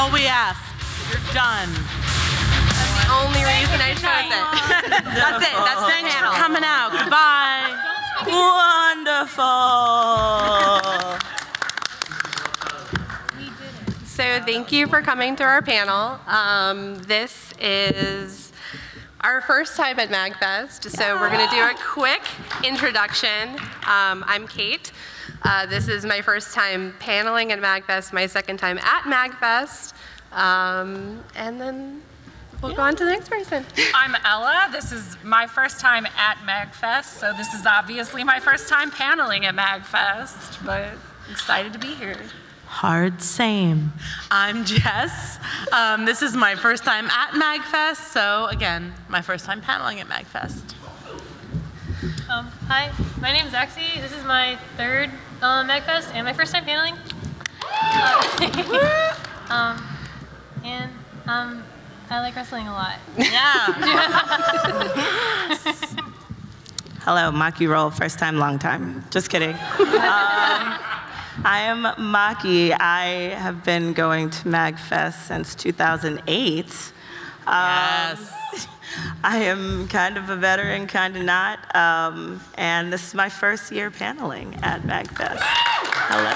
all we ask. You're done. That's the only reason I chose it. That's it. That's the Thanks panel. for coming out. Goodbye. Wonderful. So thank you for coming to our panel. This is our first time at MAGFest, so we're going to do a quick introduction. I'm Kate. This is my first time paneling at MAGFest, my second time at MAGFest, and then we'll go on to the next person. I'm Ella. This is my first time at MAGFest, so this is obviously my first time paneling at MAGFest, but excited to be here. Hard same. I'm Jess. This is my first time at MAGFest, so again, my first time paneling at MAGFest. Hi, my name is Axie. This is my third MAGFest and my first time paneling. I like wrestling a lot. Yeah. Hello, Maki Roll, first time, long time. Just kidding. I am Maki. I have been going to MAGFest since 2008. Yes. I am kind of a veteran, kind of not, and this is my first year paneling at MAGFest. Hello.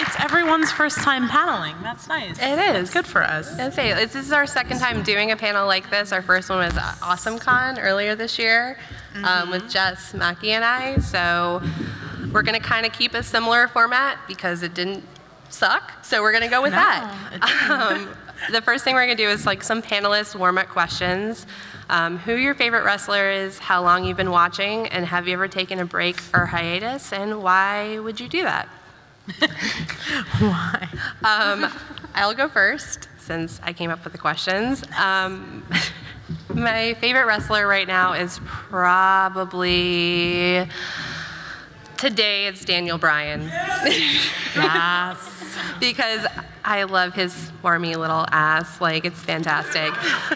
It's everyone's first time paneling. That's nice. It is. It's good for us. This is our second time doing a panel like this. Our first one was AwesomeCon earlier this year with Jess, Maki, and I. So we're going to kind of keep a similar format because it didn't suck. So we're going to go with that. The first thing we're going to do is like some panelist warm-up questions. Who your favorite wrestler is, how long you've been watching, and have you ever taken a break or hiatus, and why would you do that? Why? I'll go first since I came up with the questions. My favorite wrestler right now is probably, today it's Daniel Bryan. Yes. Because I love his swarmy little ass, like it's fantastic.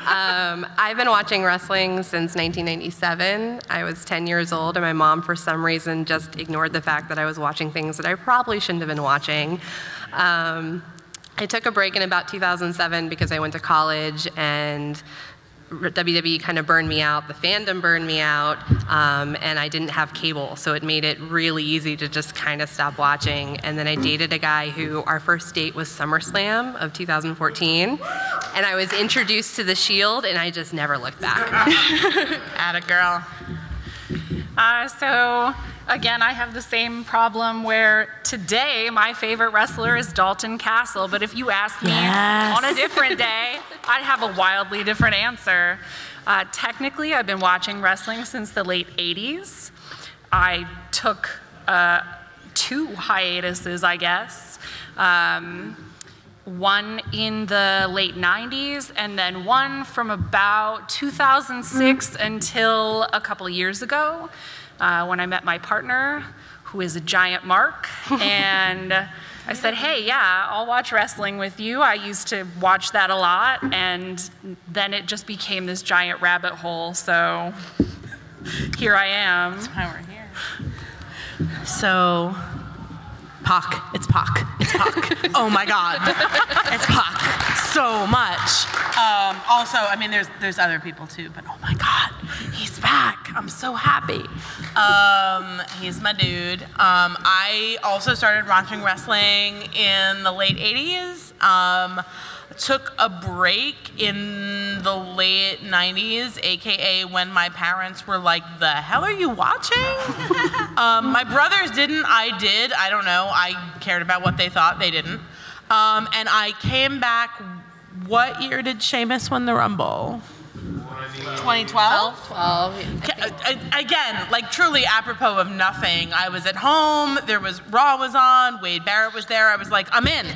I've been watching wrestling since 1997. I was 10 years old and my mom for some reason just ignored the fact that I was watching things that I probably shouldn't have been watching. I took a break in about 2007 because I went to college and WWE kind of burned me out, the fandom burned me out, and I didn't have cable, so it made it really easy to just kind of stop watching. And then I dated a guy who, our first date was SummerSlam of 2014, and I was introduced to The Shield, and I just never looked back. Atta girl. So again, I have the same problem where today my favorite wrestler is Dalton Castle, but if you asked me on a different day, I'd have a wildly different answer. Technically, I've been watching wrestling since the late 80s. I took 2 hiatuses, I guess. One in the late 90s, and then one from about 2006 until a couple of years ago, when I met my partner, who is a giant mark, and I said, hey, yeah, I'll watch wrestling with you. I used to watch that a lot, and then it just became this giant rabbit hole, so here I am. That's why we're here. So, Pac, it's Pac, it's Pac. Oh my God, it's Pac, so much. Also, I mean, there's other people too, but oh my God, he's back. I'm so happy. He's my dude. I also started watching wrestling in the late 80s. Took a break in the late 90s, AKA when my parents were like, the hell are you watching? My brothers didn't, I did, I don't know. I cared about what they thought, they didn't. And I came back, what year did Sheamus win the Rumble? 2012? 12. Again, like truly apropos of nothing. I was at home, Raw was on, Wade Barrett was there, I was like, I'm in.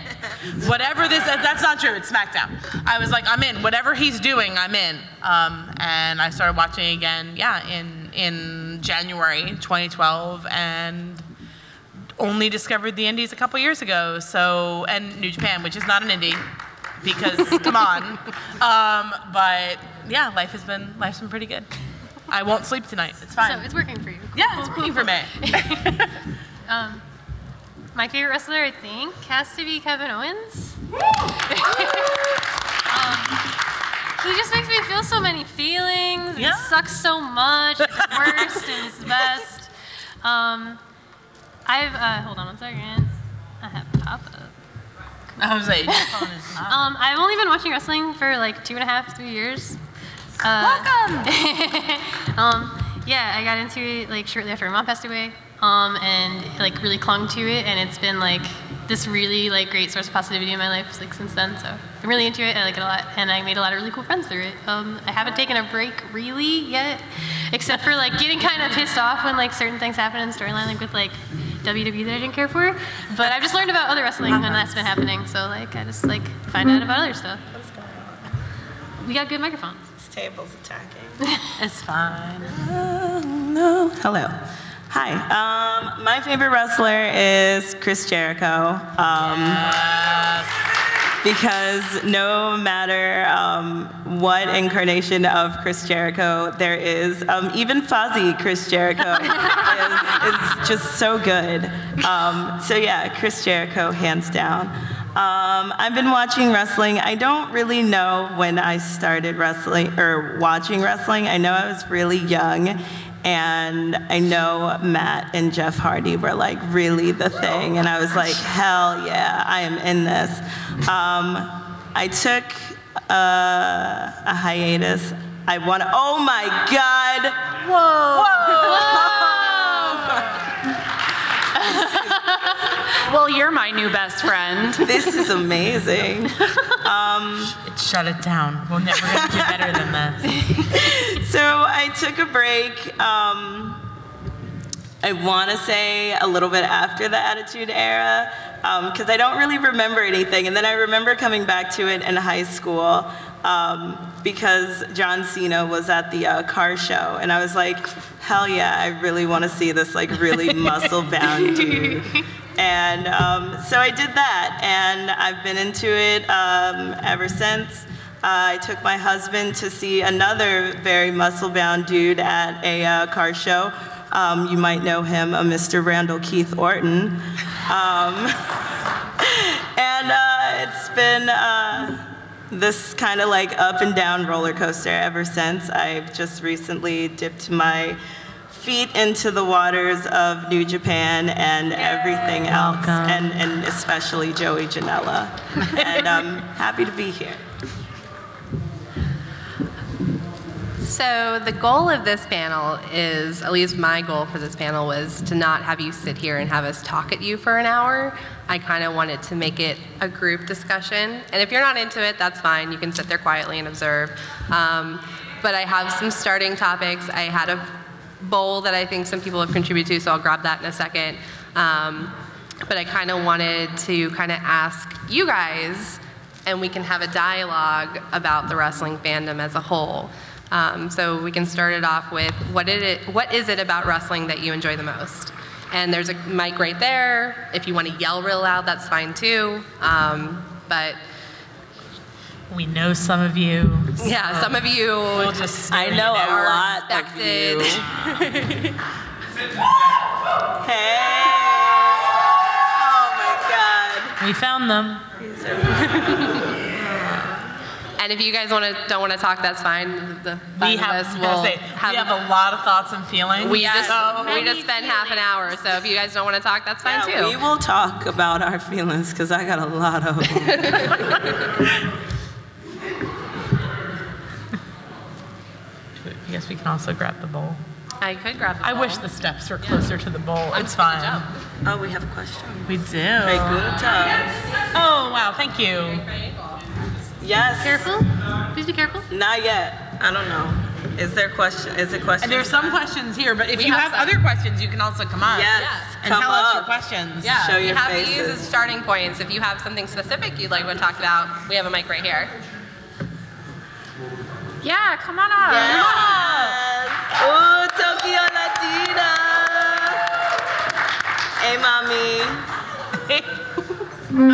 Whatever this, that's not true, it's SmackDown. I was like, I'm in, whatever he's doing, I'm in. And I started watching again, yeah, in January 2012, and only discovered the indies a couple years ago, so, and New Japan, which is not an indie, because come on. But yeah, life's been pretty good. I won't sleep tonight. It's fine. So it's working for you. Yeah, it's working for me. My favorite wrestler, I think, has to be Kevin Owens. He just makes me feel so many feelings. Yeah. He sucks so much. He's the worst and he's the best. Hold on one second. I have pop-up. I was like, your phone is not. I've only been watching wrestling for like 2.5, 3 years. Welcome. Yeah, I got into it like shortly after my mom passed away, and like really clung to it, and it's been like this really like great source of positivity in my life like since then. So I'm really into it. I like it a lot, and I made a lot of really cool friends through it. I haven't taken a break really yet, except for like getting kind of pissed off when like certain things happen in the storyline, like with like WWE that I didn't care for. But I've just learned about other wrestling when that's been happening. So like I just like find out about other stuff. We got good microphones. This table's attacking. It's fine. No. Hello. Hi. My favorite wrestler is Chris Jericho. Because no matter what incarnation of Chris Jericho there is, even fuzzy Chris Jericho is just so good. So yeah, Chris Jericho, hands down. I've been watching wrestling. I don't really know when I started wrestling or watching wrestling. I know I was really young, and I know Matt and Jeff Hardy were like really the thing, and I was like, hell yeah, I am in this. I took a hiatus. Oh my God. Well, you're my new best friend. This is amazing. Shut it down. We're never going to do better than this. So I took a break. I want to say a little bit after the Attitude Era, because I don't really remember anything. And then I remember coming back to it in high school because John Cena was at the car show. And I was like, hell yeah, I really want to see this like really muscle-bound dude. And so I did that, and I've been into it ever since. I took my husband to see another very muscle-bound dude at a car show. You might know him, Mr. Randall Keith Orton. And it's been this kind of like up and down roller coaster ever since. I've just recently dipped my feet into the waters of New Japan and everything else, and especially Joey Janela. And I'm happy to be here. So the goal of this panel is, at least my goal for this panel was to not have you sit here and have us talk at you for an hour. I kind of wanted to make it a group discussion. And if you're not into it, that's fine. You can sit there quietly and observe. But I have some starting topics. I had a bowl that I think some people have contributed to, so I'll grab that in a second. But I kind of wanted to kind of ask you guys, and we can have a dialogue about the wrestling fandom as a whole. So we can start it off with, what is it about wrestling that you enjoy the most? And there's a mic right there. If you want to yell real loud, that's fine too. But we know some of you. yeah, some of you. We'll just I know a are lot of respected. you. Hey! Oh my God. We found them. And if you guys don't want to talk, that's fine. The We five of us will we have a lot of thoughts and feelings. We just spent half an hour, so if you guys don't want to talk, that's fine Yeah, too. we will talk about our feelings because I got a lot of them. I guess we can also grab the bowl. I could grab the I ball. wish the steps were closer to the bowl. It's fine. Oh, we have a question. We do. Preguntas. Oh, wow, thank you. Yes. Careful. Please be careful. Not yet. I don't know. Is there question? Is it question? And there's some questions here, but if We you have have some. other questions, you can also come up. Yes. And Come tell us your up. questions. Yeah, Show we your have these as faces. starting points. If you have something specific you'd like to talk about, we have a mic right here. Yeah, come on up. Yes. Ooh, Tokyo Latina. Hey, mommy.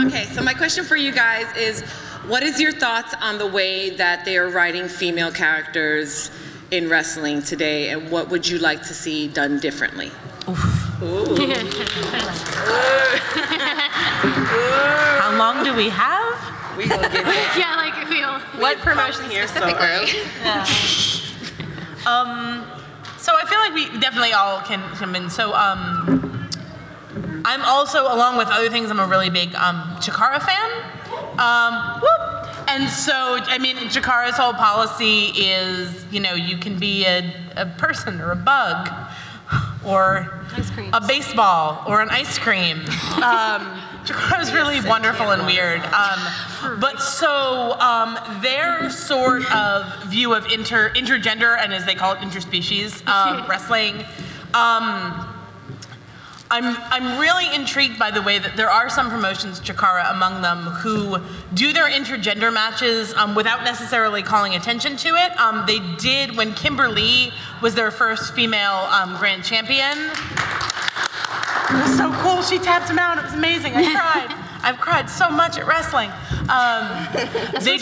Okay, so my question for you guys is, what is your thoughts on the way that they are writing female characters in wrestling today, and what would you like to see done differently? Oof. How long do we have? We gonna get it. Yeah, like we'll. What promotion here so specifically? early. Yeah. So I feel like we definitely all can come in. So I'm also, along with other things, I'm a really big Chikara fan. Whoop. And so, I mean, Chikara's whole policy is, you know, you can be a person or a bug or a baseball or an ice cream. Chikara's really wonderful and weird. But so their sort of view of intergender, and as they call it, interspecies wrestling, I'm really intrigued by the way that there are some promotions, Chikara among them, who do their intergender matches without necessarily calling attention to it. They did when Kimberly was their first female grand champion. It was so cool. She tapped him out. It was amazing. I cried. I've cried so much at wrestling. They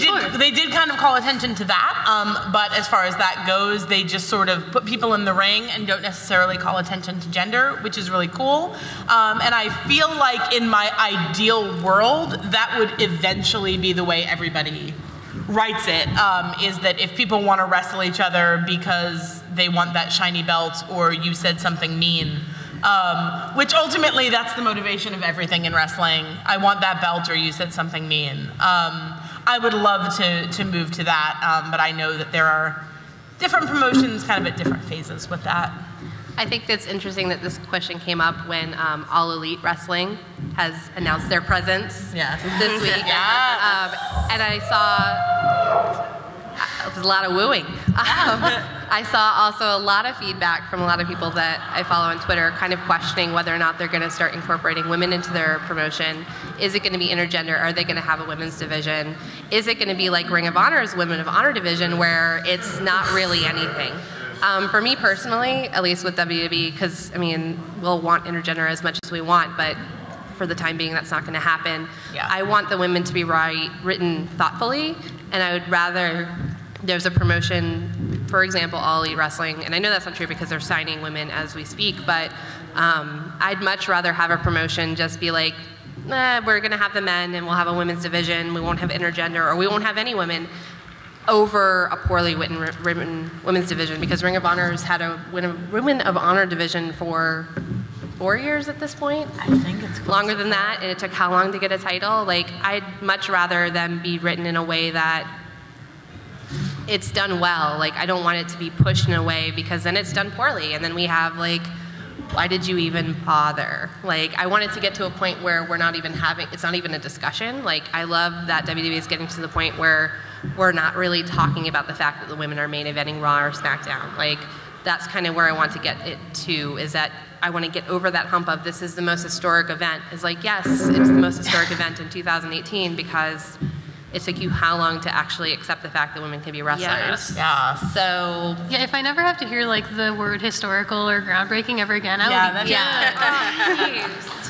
did kind of call attention to that, but as far as that goes, they just sort of put people in the ring and don't necessarily call attention to gender, which is really cool. And I feel like in my ideal world, that would eventually be the way everybody writes it, is that if people want to wrestle each other because they want that shiny belt or you said something mean, which ultimately that's the motivation of everything in wrestling. I want that belt or you said something mean. I would love to move to that, but I know that there are different promotions kind of at different phases with that. I think that's interesting that this question came up when All Elite Wrestling has announced their presence this week. And I saw, there's a lot of wooing. I saw also a lot of feedback from a lot of people that I follow on Twitter kind of questioning whether or not they're going to start incorporating women into their promotion. Is it going to be intergender? Are they going to have a women's division? Is it going to be like Ring of Honor's Women of Honor division where it's not really anything? For me personally, at least with WWE, because I mean, we'll want intergender as much as we want, but for the time being, that's not going to happen. Yeah. I want the women to be written thoughtfully, and I would rather there's a promotion, for example, All Elite Wrestling, and I know that's not true because they're signing women as we speak, but I'd much rather have a promotion just be like, we're going to have the men and we'll have a women's division, we won't have intergender, or we won't have any women, over a poorly written women's division, because Ring of Honor's had a Women of Honor division for 4 years at this point. I think it's longer than that, and it took how long to get a title? Like, I'd much rather them be written in a way that it's done well. Like, I don't want it to be pushed in a way because then it's done poorly, and then we have like, why did you even bother? Like, I want it to get to a point where we're not even having, it's not even a discussion. Like, I love that WWE is getting to the point where we're not really talking about the fact that the women are main eventing Raw or SmackDown. Like, that's kind of where I want to get it to, is that I want to get over that hump of this is the most historic event. It's like, yes, it's the most historic event in 2018 because it took you how long to actually accept the fact that women can be wrestlers? Yes. Yeah. So Yeah, if I never have to hear like the word historical or groundbreaking ever again, I would be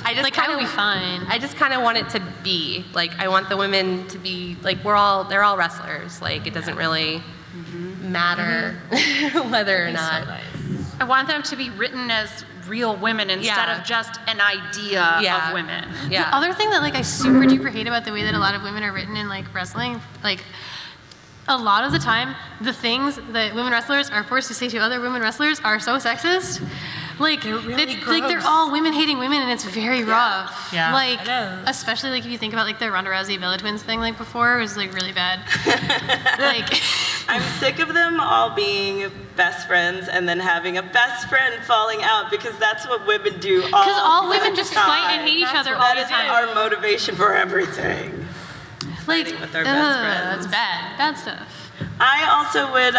I just like kind I of would be fine. I just kind of want it to be like, I want the women to be like, they're all wrestlers. Like, it doesn't really matter whether or not. So nice. I want them to be written as real women instead of just an idea of women. Yeah. The other thing that like I super duper hate about the way that a lot of women are written in like wrestling, like a lot of the time, the things that women wrestlers are forced to say to other women wrestlers are so sexist. Like, really like they're all women hating women, and it's very rough. Yeah, like, it is. especially like if you think about like the Ronda Rousey Bella Twins thing like before, it was like really bad. Like, I'm sick of them all being best friends and then having a best friend falling out, because that's what women do all because all women just time. fight and hate each other all That the is time. our motivation for everything. Like, with our best friends. that's bad stuff. I also would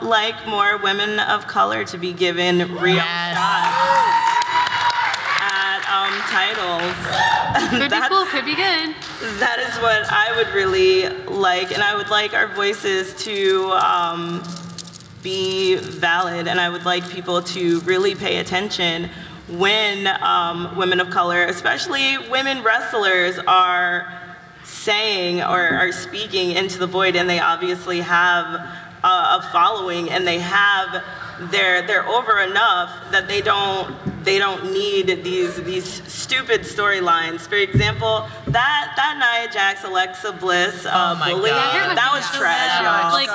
like more women of color to be given real shots at titles. Could be cool, could be good. That is what I would really like, and I would like our voices to be valid, and I would like people to really pay attention when women of color, especially women wrestlers, are saying or are speaking into the void, and they obviously have a following, and they have, they're over enough that they don't need these stupid storylines. For example, that Nia Jax, Alexa Bliss bullying, that was trash, y'all. Like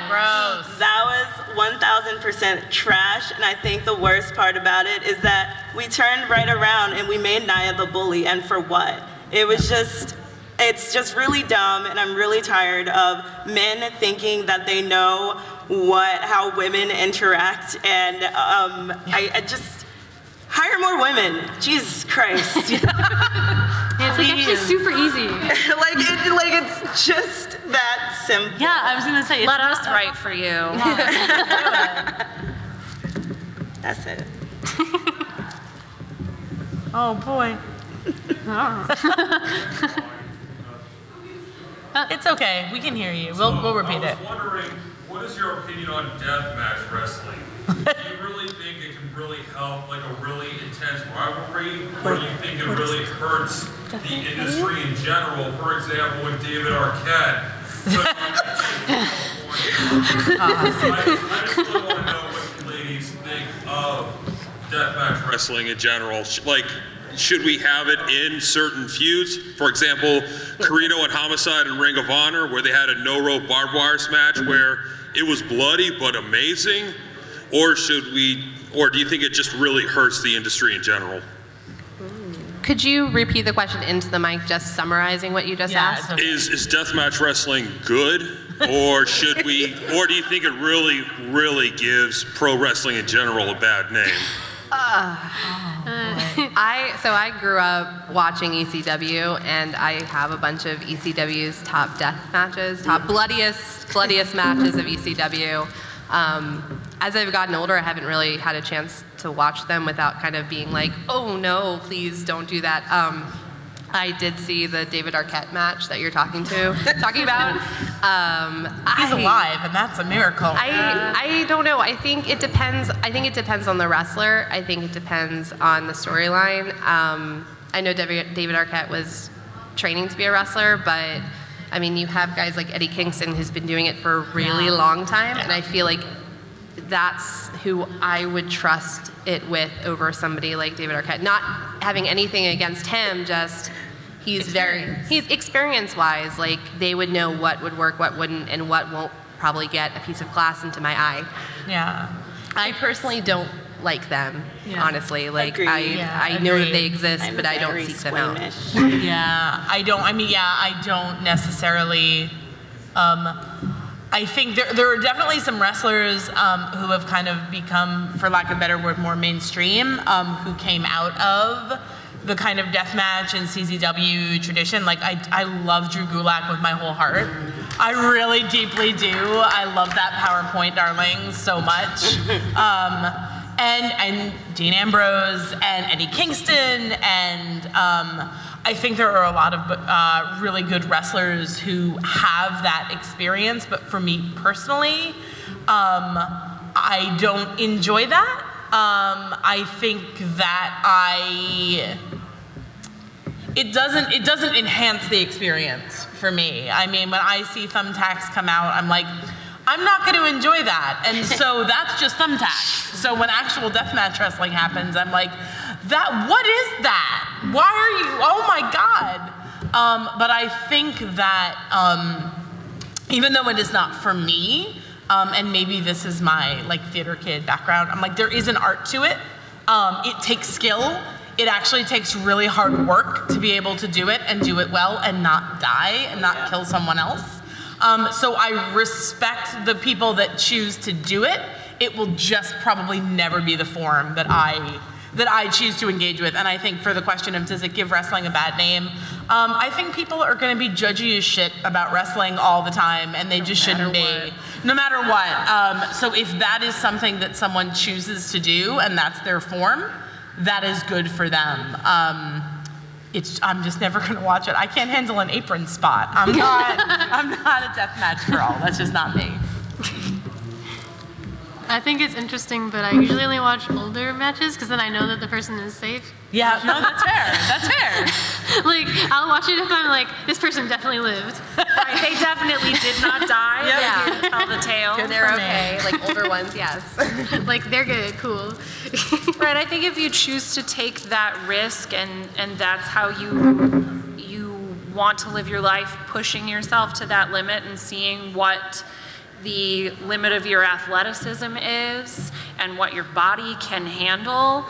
Gross. That was 1000% trash, and I think the worst part about it is that we turned right around and we made Nia the bully, and for what? It was just, it's just really dumb, and I'm really tired of men thinking that they know how women interact, and I just, hire more women, Jesus Christ. It's like actually super easy. It's just that simple. Yeah, I was gonna say. Let us write for you. That's it. Oh boy. It's okay. We can hear you. We'll repeat it. I was wondering, what is your opinion on deathmatch wrestling? Do you really think it can really help, like a really intense rivalry, or do you think it really hurts the industry in general? For example, with David Arquette. I just really want to know what you ladies think of deathmatch wrestling in general. Like, should we have it in certain feuds? For example, Carino and Homicide in Ring of Honor, where they had a no-rope barbed wire match where it was bloody but amazing? Or do you think it just really hurts the industry in general? Could you repeat the question into the mic, just summarizing what you just asked? Okay. Is deathmatch wrestling good? Or do you think it really gives pro wrestling in general a bad name? I grew up watching ECW, and I have a bunch of ECW's top death matches, top bloodiest matches of ECW. As I've gotten older, I haven't really had a chance to watch them without kind of being like, oh no, please don't do that. I did see the David Arquette match that you're talking about. He's alive, and that's a miracle. I don't know. I think it depends. I think it depends on the wrestler. I think it depends on the storyline. I know David Arquette was training to be a wrestler, but I mean, you have guys like Eddie Kingston who's been doing it for a really long time, and I feel like that's who I would trust it with over somebody like David Arquette. Not having anything against him, just he's experience-wise, like they would know what would work, what wouldn't, and what won't probably get a piece of glass into my eye. Yeah. I personally don't like them, honestly. Like I know that they exist, but I don't seek them out. Yeah, I don't necessarily. I think there are definitely some wrestlers who have kind of become, for lack of a better word, more mainstream, who came out of the kind of deathmatch and CZW tradition. Like, I love Drew Gulak with my whole heart. I really deeply do. I love that PowerPoint Darlings so much. And Dean Ambrose and Eddie Kingston, and I think there are a lot of really good wrestlers who have that experience, but for me personally, I don't enjoy that. I think that it doesn't enhance the experience for me. I mean, when I see Thumbtacks come out, I'm like, I'm not going to enjoy that. And so that's just Thumbtacks. So when actual deathmatch wrestling happens, I'm like, what is that? Why are you, oh my God. But I think that even though it is not for me, and maybe this is my like theater kid background, I'm like, there is an art to it. It takes skill. It actually takes really hard work to be able to do it and do it well and not die and not kill someone else. So I respect the people that choose to do it. It will just probably never be the form that I choose to engage with. And I think for the question of does it give wrestling a bad name, I think people are going to be judgy as shit about wrestling all the time, and they just shouldn't be, no matter what. So if that is something that someone chooses to do and that's their form, that is good for them. I'm just never going to watch it. I can't handle an apron spot. I'm not a deathmatch girl. That's just not me. I think it's interesting, but I usually only watch older matches because then I know that the person is safe. Yeah, no, that's fair. That's fair. Like, I'll watch it if I'm like, this person definitely lived. Right, they definitely did not die. Yeah. They didn't tell the tale. They're okay. Like older ones, yes. Like, they're good, cool. Right, I think if you choose to take that risk and that's how you want to live your life, pushing yourself to that limit and seeing what the limit of your athleticism is and what your body can handle,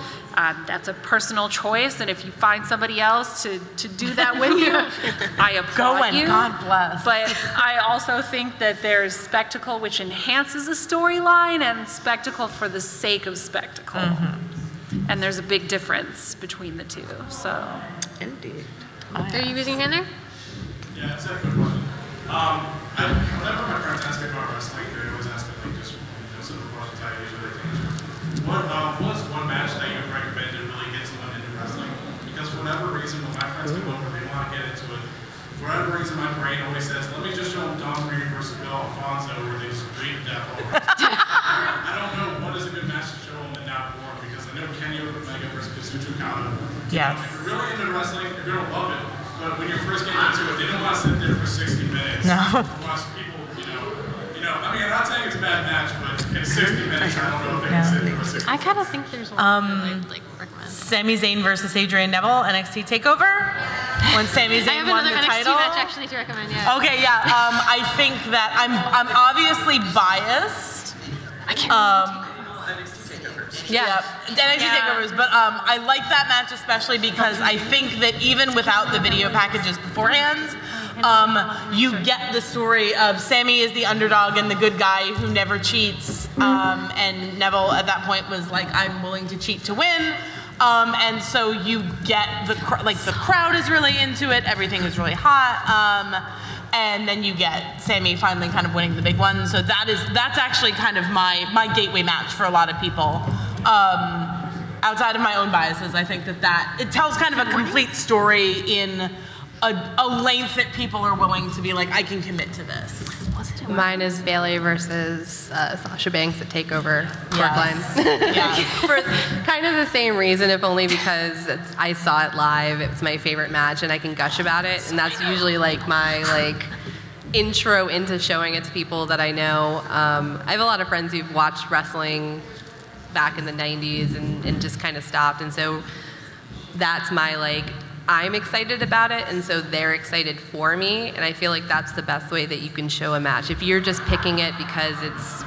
that's a personal choice. And if you find somebody else to do that with you, I applaud you. God bless. But I also think that there's spectacle which enhances a storyline and spectacle for the sake of spectacle. And there's a big difference between the two. So. Indeed. Are you using your hand there? Yeah, it's a good question. Whenever my friends ask me about wrestling, they always ask me like just some of the questions I usually think. What's one match that you would recommend to really get someone into wrestling? Because for whatever reason, when my friends come over, they want to get into it. For whatever reason, my brain always says, let me just show them Don Reed versus Bill Alfonso, where they just beat death over. I don't know what is a good match to show them in that form, because I know Kenny Omega versus Kazuchika Okada. Yes. If you're really into wrestling, you're going to love it. But when you're first getting into it, they don't want to sit there for 60 minutes. No. Watch people, I mean, I'm not saying it's a bad match, but in 60 minutes, I don't know if they can sit there for 60 minutes. I kind of think there's one that I'd recommend. Sami Zayn versus Adrian Neville, NXT TakeOver. When Sami I Zayn have won another the NXT title. match actually to recommend, yeah. Okay, yeah. I think that I'm obviously biased. I can't Yeah, NXT takeovers, but I like that match especially because I think that even without the video packages beforehand, you get the story of Sammy is the underdog and the good guy who never cheats, and Neville at that point was like, I'm willing to cheat to win. And so you get the crowd is really into it, everything is really hot. And then you get Sammy finally kind of winning the big one. So that's actually kind of my gateway match for a lot of people. Outside of my own biases, I think that it tells kind of a complete story in a length that people are willing to be like, I can commit to this. Mine is Bayley versus Sasha Banks at TakeOver. Yes. For kind of the same reason, if only because I saw it live. It was my favorite match, and I can gush about it. And that's usually like my intro into showing it to people that I know. I have a lot of friends who've watched wrestling back in the 90s and just kind of stopped. And so that's my I'm excited about it, and so they're excited for me, and I feel like that's the best way that you can show a match. If you're just picking it because it's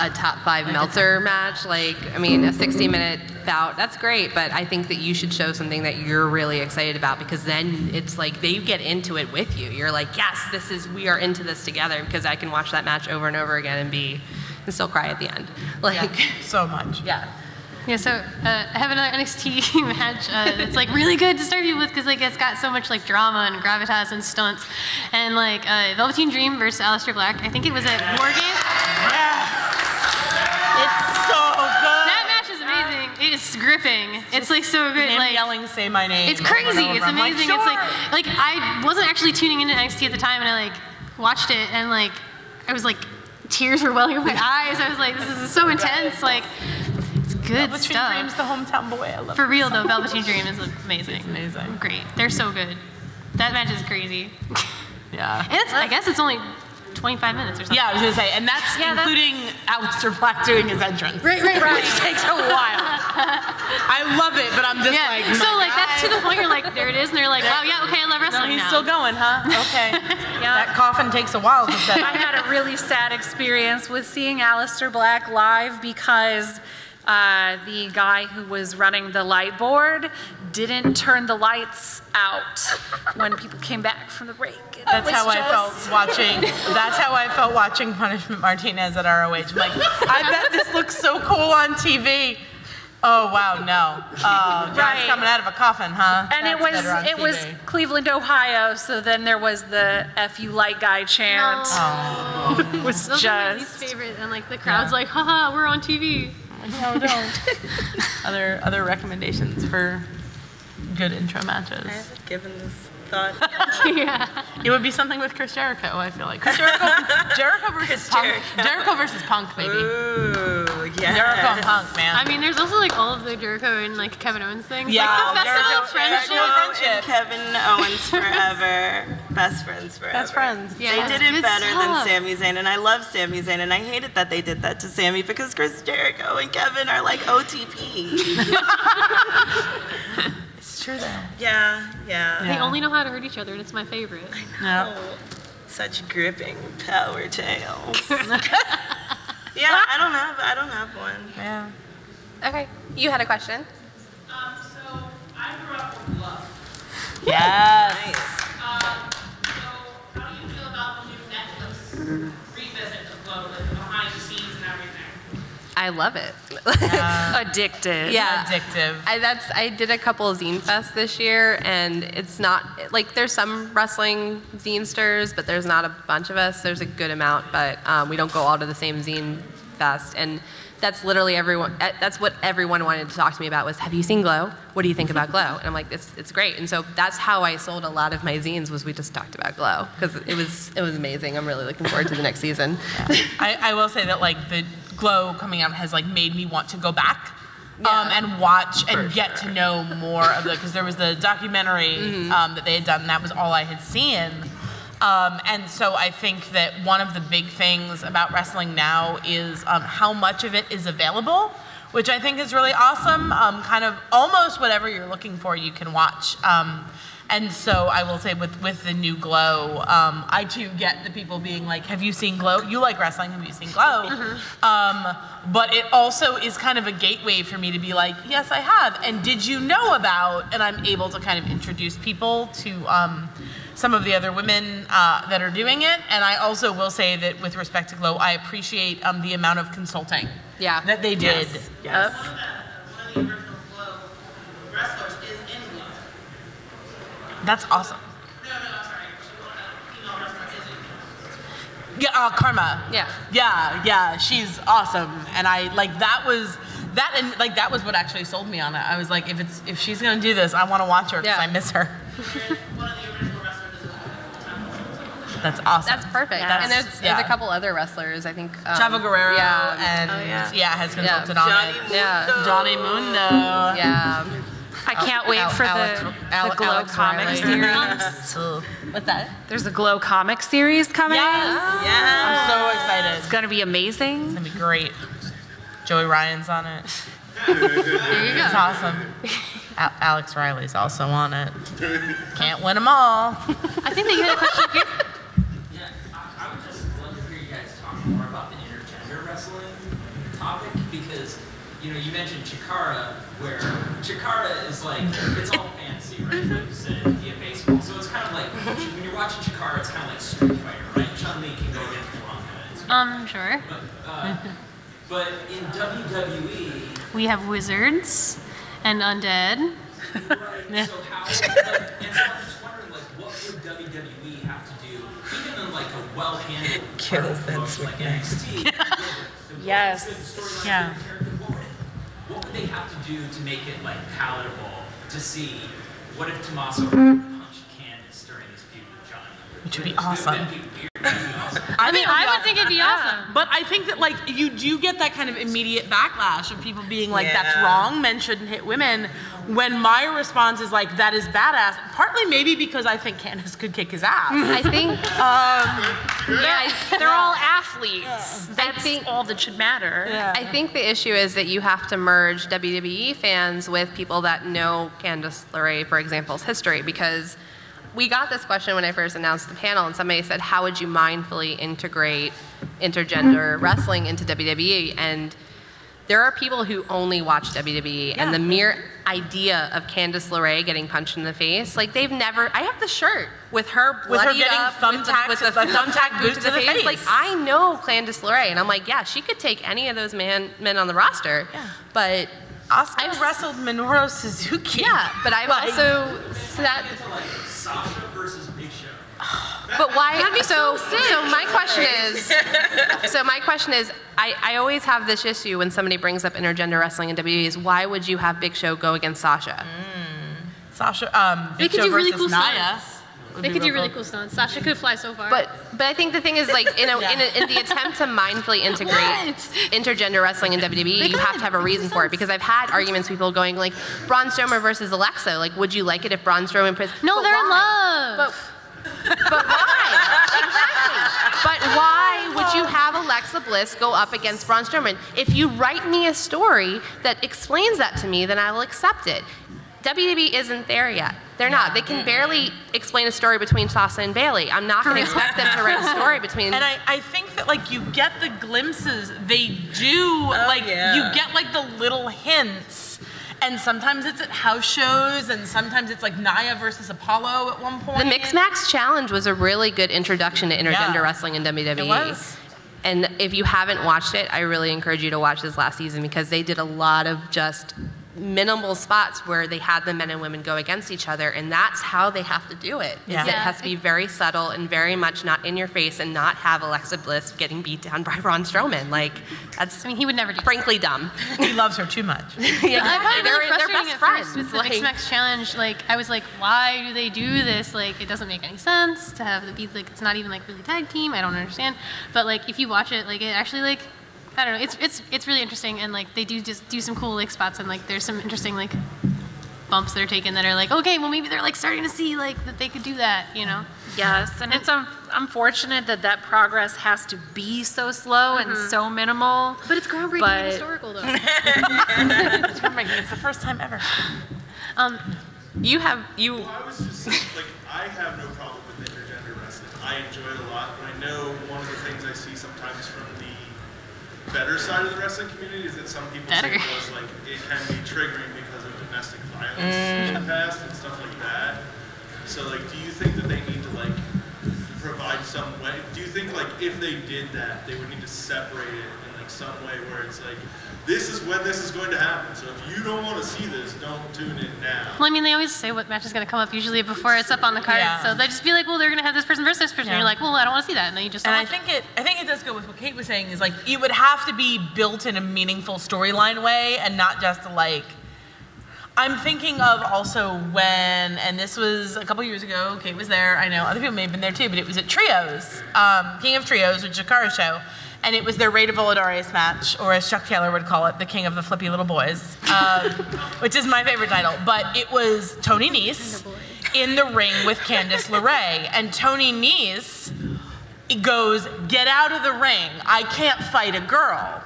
a top 5 Meltzer match, a 60-minute bout, that's great, but I think that you should show something that you're really excited about, because then it's like they get into it with you. You're like, yes, we are into this together, because I can watch that match over and over again and still cry at the end. So much. Yeah. Yeah, so I have another NXT match that's really good to start you with because it's got so much drama and gravitas and stunts, and Velveteen Dream versus Aleister Black. I think it was at War Games. Yes. It's so good. That match is amazing. It is gripping. It's so good. Him yelling, say my name. It's crazy. It's amazing. Sure. It's I wasn't actually tuning into NXT at the time, and I watched it, and I was tears were welling up my eyes. I was like, this is so intense. Good Velveteen stuff. Dream's the hometown boy. I love For real though, Velveteen Dream is amazing. It's amazing. Great. They're so good. That match is crazy. Yeah. And I guess it's only 25 minutes or something. Yeah, I was gonna say, and that's including Aleister Black doing his entrance. Right. Which takes a while. I love it, but I'm just So that's to the point you're there it is, and they're like, oh yeah, okay, I love wrestling he's now. still going, huh? Okay. That coffin takes a while to set up. I had a really sad experience with seeing Aleister Black live because the guy who was running the light board didn't turn the lights out when people came back from the break. That's how I felt watching. That's how I felt watching Punishment Martinez at ROH. I'm like, I bet this looks so cool on TV. Oh wow, no. John's coming out of a coffin, huh? And That's it was Cleveland, Ohio. So then there was the "F you light guy" chant. Oh. It was Those are my least just. favorite, and the crowd's haha, we're on TV. No, don't. Other recommendations for good intro matches. I haven't given this thought. Yeah. It would be something with Chris Jericho, I feel like. Jericho versus Punk. Jericho versus Punk, maybe. Ooh, yeah. Jericho and Punk, man. I mean, there's also like all of the Jericho and like Kevin Owens things. Yeah, like the festival of Jericho and Kevin Owens forever. Best friends forever. Best friends. Yeah, They did it better than Sami Zayn, and I love Sami Zayn, and I hated that they did that to Sami because Chris Jericho and Kevin are like OTP. It's true though. Yeah. They only know how to hurt each other, and it's my favorite. Yeah. Such gripping power tales. Yeah, I don't have one. Yeah. Okay, you had a question? So I grew up with love. Yes. So how do you feel about the new Netflix revisit of Glow, like the behind the scenes and everything? I love it. Addicted. Yeah. Addictive. I did a couple of Zine Fest this year, and it's not, like, there's some wrestling zinesters, but there's not a bunch of us. There's a good amount, but we don't go all to the same Zine Fest. And that's literally that's what everyone wanted to talk to me about was, have you seen Glow? What do you think about Glow? And I'm like, it's great. And so that's how I sold a lot of my zines, was we just talked about Glow, because it was amazing. I'm really looking forward to the next season. I will say that like the Glow coming out has like made me want to go back and watch and get to know more of the, because there was the documentary that they had done, and that was all I had seen. And so I think that one of the big things about wrestling now is how much of it is available, which I think is really awesome. Kind of almost whatever you're looking for, you can watch. And so I will say with the new Glow, I too get the people being like, have you seen Glow? You like wrestling, have you seen Glow? But it also is kind of a gateway for me to be like, yes, I have. And did you know about? And I'm able to kind of introduce people to some of the other women that are doing it. And I also will say that with respect to Glow, I appreciate the amount of consulting that they did. Yes. One of the original Glow wrestlers is in Glow. That's awesome. No, I'm sorry. Female wrestler is in Glow. Yeah, Karma. Yeah. Yeah, she's awesome. And I like that was what actually sold me on it. I was like, if she's gonna do this, I want to watch her because I miss her. One of the original wrestlers is in Glow. That's awesome. That's perfect. And there's a couple other wrestlers, I think. Chavo Guerrero and has consulted on it. Johnny Mundo. Yeah. I can't wait for the Glow Alex comic Riley. series. What's that? There's a Glow comic series coming. I'm so excited. It's gonna be amazing. It's gonna be great. Joey Ryan's on it. There you go. It's awesome. Alex Riley's also on it. Can't win them all. I think that you had a question here. Yeah, I would just love to hear you guys talk more about the intergender wrestling topic, because, you know, you mentioned Chikara, where Chikara is like, it's all fantasy, right? Like you said, via baseball. So it's kind of like, when you're watching Chikara, it's kind of like Street Fighter, right? Chun-Li can go against Blanca. Sure. But in WWE, We have wizards and undead. right, so how, and so I'm just wondering, like, what would WWE have to do, even in like a well-handled promotion like NXT? Yes. Yeah. What would they have to do to make it like palatable to see? What if Tommaso punched Candace during his feud with Johnny? Which would be awesome. That'd be weird. That'd be awesome. I would think it'd be awesome. But I think that like you do get that kind of immediate backlash of people being like, that's wrong, men shouldn't hit women. When my response is like, that is badass, partly maybe because I think Candace could kick his ass. I think They're all athletes. That's all that should matter. I think the issue is that you have to merge WWE fans with people that know Candice LeRae, for example's history, because we got this question when I first announced the panel, and somebody said, how would you mindfully integrate intergender wrestling into WWE? And there are people who only watch WWE, and the mere idea of Candice LeRae getting punched in the face, like they've never, I have the shirt with her bloodied getting up, with the thumbtack boot to the face. Like, I know Candice LeRae, and I'm like, yeah, she could take any of those men on the roster, but Oscar wrestled Minoru Suzuki. yeah, but I've also sat. Sasha versus Big Show. But why? So my question is, I always have this issue when somebody brings up intergender wrestling in WWE is, why would you have Big Show go against Sasha? Sasha, Big They could Show do really versus cool Nia. stunts. They could do really cool stunts. Sasha could fly so far. But I think the thing is, like, in the attempt to mindfully integrate intergender wrestling in WWE, you have to have a reason for it. Because I've had arguments, people going like, Braun Strowman versus Alexa. Like, would you like it if Braun Strowman? No, they're in love. But why? Exactly. But why would you have Alexa Bliss go up against Braun Strowman? If you write me a story that explains that to me, then I will accept it. WWE isn't there yet. They're not. They can barely explain a story between Sasha and Bayley. I'm not going to expect them to write a story between. And I think that like you get the glimpses. They do you get like the little hints. And sometimes it's at house shows, and sometimes it's like Nia versus Apollo at one point. The Mixed Max Challenge was a really good introduction to intergender wrestling in WWE. It was. And if you haven't watched it, I really encourage you to watch this last season because they did a lot of just minimal spots where they had the men and women go against each other, and that's how they have to do it. It has to be very subtle and very much not in your face and not have Alexa Bliss getting beat down by Braun Strowman. Like, that's, I mean, he would never do frankly dumb. He loves her too much. Exactly. They're best friends. With the Mixed Max Challenge, like, I was like, why do they do this? Like, it doesn't make any sense to have the be like, it's not even like really tag team. I don't understand. But like, if you watch it, like, it actually like, I don't know. It's really interesting, and like they do just do some cool like spots, and like there's some interesting like bumps they're taking that are like, okay, well maybe they're like starting to see like that they could do that, you know? Yes, and it's unfortunate that progress has to be so slow and so minimal. But it's groundbreaking and historical though. It's groundbreaking. It's the first time ever. Well, I was just like, I have no problem with intergender wrestling. I enjoy it a lot, but I know one of the things I see sometimes from the better side of the wrestling community is that some people say it was like it can be triggering because of domestic violence in the past and stuff like that. So like, do you think that they need to like provide some way? Do you think like if they did that, they would need to separate it in like some way where it's like, this is when this is going to happen. So if you don't want to see this, don't tune in now. Well, I mean, they always say what match is going to come up usually before it's up on the card. Yeah. So they just be like, well, they're going to have this person versus this person. And you're like, well, I don't want to see that. And then you just. And I think it does go with what Kate was saying is like it would have to be built in a meaningful storyline way and not just like. I'm thinking of also when, and this was a couple years ago, Kate was there, I know other people may have been there too, but it was at Trios, King of Trios, which is a Jakara show, and it was their Rey de Voladores match, or as Chuck Taylor would call it, the King of the Flippy Little Boys, which is my favorite title, but it was Tony Nese in the ring with Candice LeRae, and Tony Nese goes, get out of the ring, I can't fight a girl.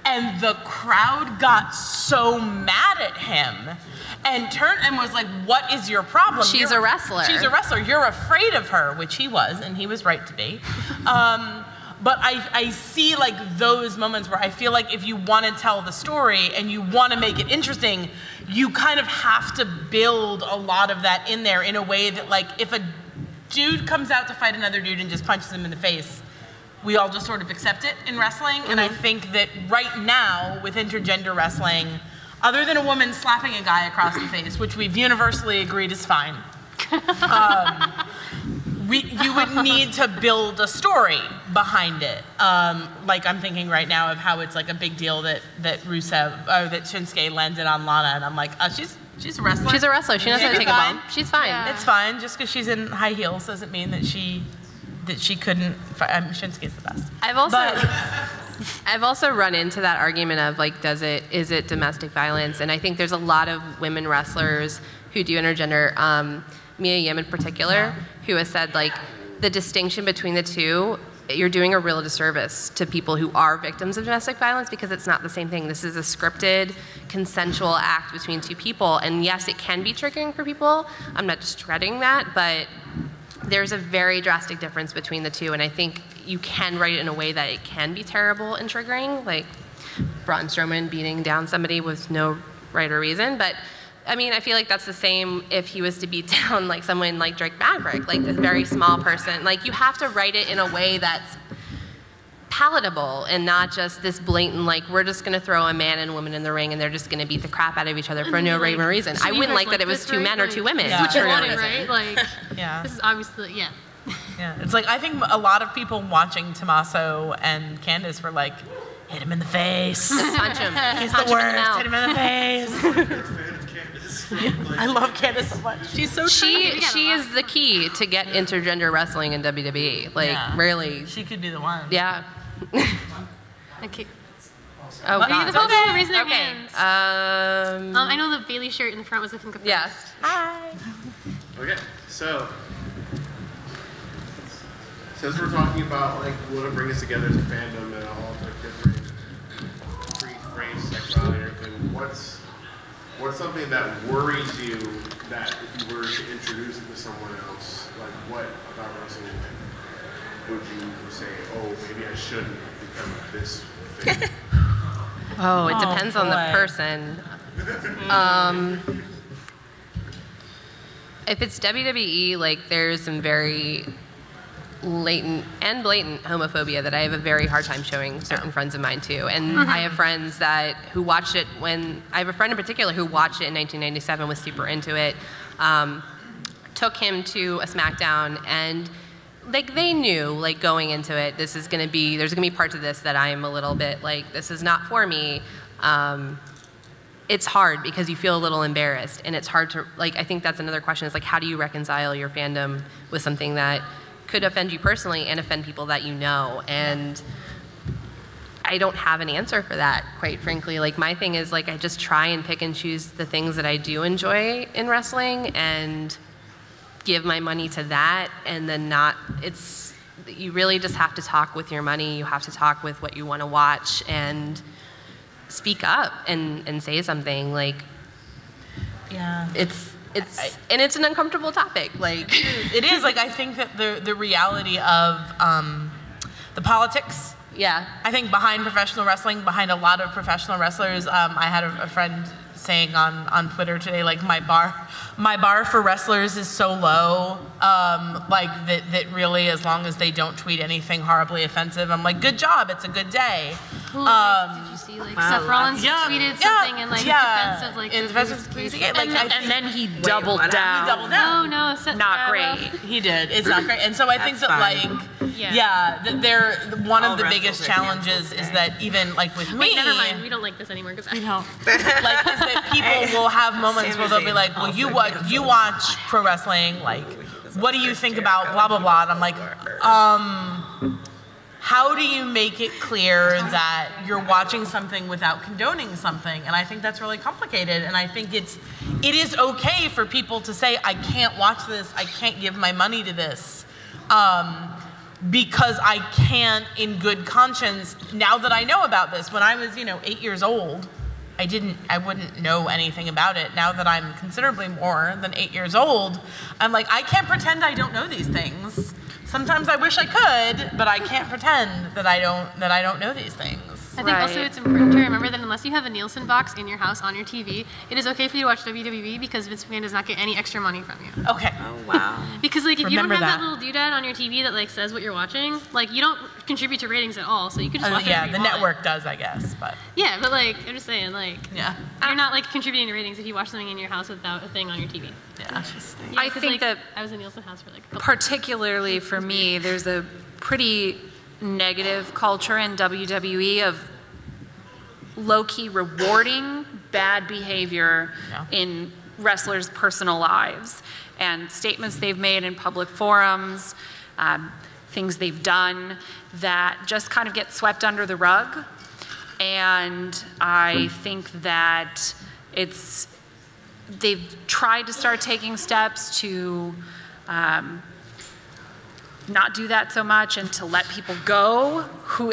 And the crowd got so mad at him and turned and was like, what is your problem? She's a wrestler. She's a wrestler. You're afraid of her, which he was, and he was right to be. But I see like those moments where I feel like if you want to tell the story and you want to make it interesting, you kind of have to build a lot of that in there in a way that like if a dude comes out to fight another dude and just punches him in the face, we all just sort of accept it in wrestling. And I think that right now with intergender wrestling, other than a woman slapping a guy across the face, which we've universally agreed is fine, you would need to build a story behind it. Like I'm thinking right now of how it's like a big deal that Rusev, or that Shinsuke landed on Lana, and I'm like, she's a wrestler. She's a wrestler. She knows how to take a bump. She's fine. Yeah. It's fine. Just because she's in high heels doesn't mean that she couldn't. Shinsuke's the best. I've also run into that argument of like, is it domestic violence? And I think there's a lot of women wrestlers who do intergender. Mia Yim in particular, who has said like the distinction between the two, you're doing a real disservice to people who are victims of domestic violence because it's not the same thing. This is a scripted, consensual act between two people, and yes, it can be triggering for people. I'm not discrediting that, but there's a very drastic difference between the two, and I think you can write it in a way that it can be terrible and triggering, like Braun Strowman beating down somebody with no right or reason. But I mean, I feel like that's the same if he was to beat down like someone like Drake Maverick, like a very small person. Like you have to write it in a way that's palatable and not just this blatant, like we're just gonna throw a man and a woman in the ring and they're just gonna beat the crap out of each other for no rhyme or reason. I wouldn't like that it was two men or two women. This is what you for no wanted, reason. right? Like, this is obviously, yeah. Yeah, it's like I think a lot of people watching Tommaso and Candice were like, hit him in the face. Punch him. He's Punch the him in the worst. mouth. Hit him in the face. Candace. Like, I love Candace so much. She's so She is the key to get intergender wrestling in WWE. Like, really. She could be the one. Yeah. Okay. Oh, Are you God. the folks who raising their Okay. hands? Um, I know the Bailey shirt in the front was, I think, a first. yes. Hi. Okay, so since we're talking about like what would bring us together as a fandom and all the different race, sexuality, and everything, what's something that worries you that if you were to introduce it to someone else, like what about wrestling would you say, oh, maybe I shouldn't because of this thing? Oh, it depends on the person. If it's WWE, like there's some very latent and blatant homophobia that I have a very hard time showing certain friends of mine too. And I have friends who watched it I have a friend in particular who watched it in 1997, was super into it, took him to a SmackDown, and like they knew, like going into it, there's gonna be parts of this that I'm a little bit like, this is not for me. It's hard because you feel a little embarrassed, and it's hard to, like, I think that's another question, is like, how do you reconcile your fandom with something that could offend you personally and offend people that you know? And I don't have an answer for that, quite frankly. Like, my thing is, like, I just try and pick and choose the things that I do enjoy in wrestling and give my money to that, and then you really just have to talk with your money. You have to talk with what you want to watch and speak up and say something. Like, Yeah. it's an uncomfortable topic. Like, it is. Like, I think that the reality of the politics. Yeah. I think behind professional wrestling, behind a lot of professional wrestlers, I had a friend saying on Twitter today, like, my bar for wrestlers is so low, like that really, as long as they don't tweet anything horribly offensive, I'm like, good job, it's a good day. Did you see, like, Seth Rollins tweeted something in, like, defense of, like, in defense of and then he doubled down. He doubled down. No, Seth. Not great. He did. It's not great. And so I think that, like, one of the biggest challenges is that even, like, with me. Wait, never mind. We don't like this anymore. We don't. Like, is that people will have moments where they'll be like, well, you watch pro wrestling, like, what do you think about blah, blah, blah? And I'm like, how do you make it clear that you're watching something without condoning something? And I think that's really complicated. And I think it is okay for people to say, I can't watch this, I can't give my money to this, because I can't, in good conscience, now that I know about this. When I was, 8 years old, I wouldn't know anything about it. Now that I'm considerably more than 8 years old, I'm like, I can't pretend I don't know these things. Sometimes I wish I could, but I can't pretend that I don't know these things. I think also it's important to remember that unless you have a Nielsen box in your house on your TV, it is okay for you to watch WWE because Vince McMahon does not get any extra money from you. Okay. Oh, wow. Because, like, if you don't Remember have that that. little doodad on your TV that, like, says what you're watching, like, you don't contribute to ratings at all, so you can just watch Yeah, whatever the you want. network does, I guess, but. Yeah, but, like, I'm just saying, like, Yeah. you're not, like, contributing to ratings if you watch something in your house without a thing on your TV. Yeah. Yeah, I 'cause, think like, that I was in Nielsen house for, like, a couple particularly for me, there's a pretty negative culture in WWE of low-key rewarding bad behavior in wrestlers' personal lives, and statements they've made in public forums, things they've done that just kind of get swept under the rug. And I think that they've tried to start taking steps to not do that so much, and to let people go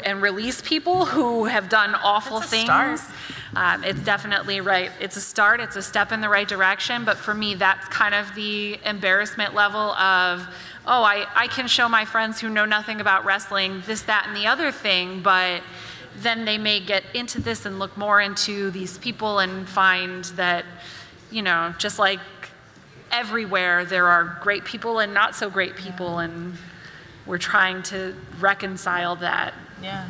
and release people who have done awful things. It's definitely right. It's a start. It's a step in the right direction. But for me, that's kind of the embarrassment level of, oh, I can show my friends who know nothing about wrestling this, that, and the other thing, but then they may get into this and look more into these people and find that, just like everywhere, there are great people and not so great people, and we're trying to reconcile that. Yeah.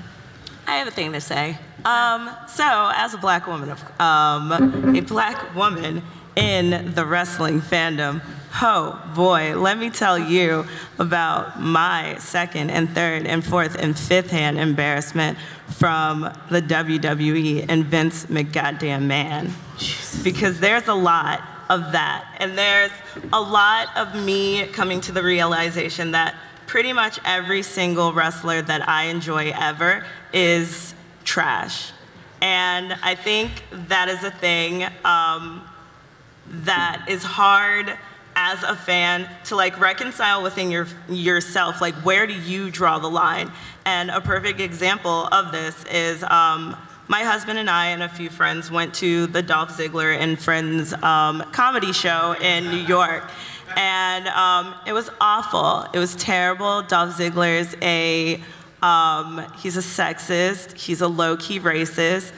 I have a thing to say. So, as a black woman, a black woman in the wrestling fandom, oh boy, let me tell you about my second and third and fourth and fifth hand embarrassment from the WWE and Vince McGoddamn Man. Because there's a lot of that. And there's a lot of me coming to the realization that pretty much every single wrestler that I enjoy ever is trash. And I think that is a thing that is hard as a fan to like reconcile within yourself. Like, where do you draw the line? And a perfect example of this is my husband and I and a few friends went to the Dolph Ziggler and Friends comedy show in New York. And it was awful. It was terrible. Dolph Ziggler's he's a sexist. He's a low-key racist.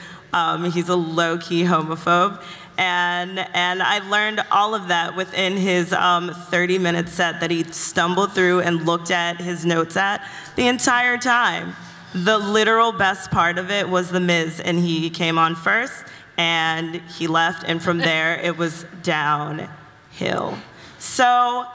He's a low-key homophobe. And I learned all of that within his 30-minute set that he stumbled through and looked at his notes at the entire time. The literal best part of it was The Miz, and he came on first, and he left, and from there it was downhill. So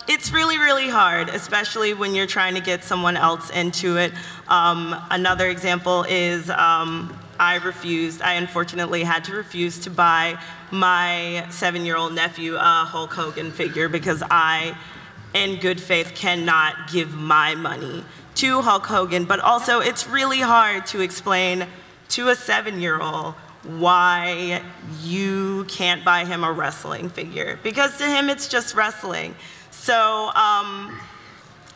it's really, really hard, especially when you're trying to get someone else into it. Another example is I unfortunately had to refuse to buy my 7-year-old nephew a Hulk Hogan figure because I, in good faith, cannot give my money to Hulk Hogan. But also, it's really hard to explain to a 7-year-old why you can't buy him a wrestling figure, because to him it's just wrestling. So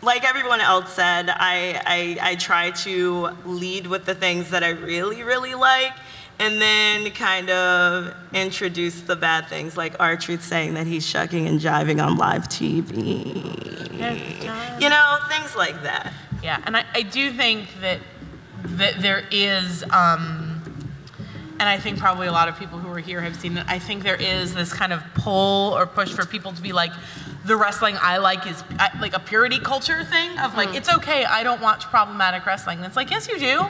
like everyone else said, I try to lead with the things that I really, really like, and then kind of introduce the bad things, like R-Truth saying that he's shucking and jiving on live TV. You know, things like that. Yeah, and I do think that there is, and I think probably a lot of people who are here have seen it, I think there is this kind of pull or push for people to be like, the wrestling I like is like a purity culture thing of like, it's okay, I don't watch problematic wrestling. And it's like, yes you do.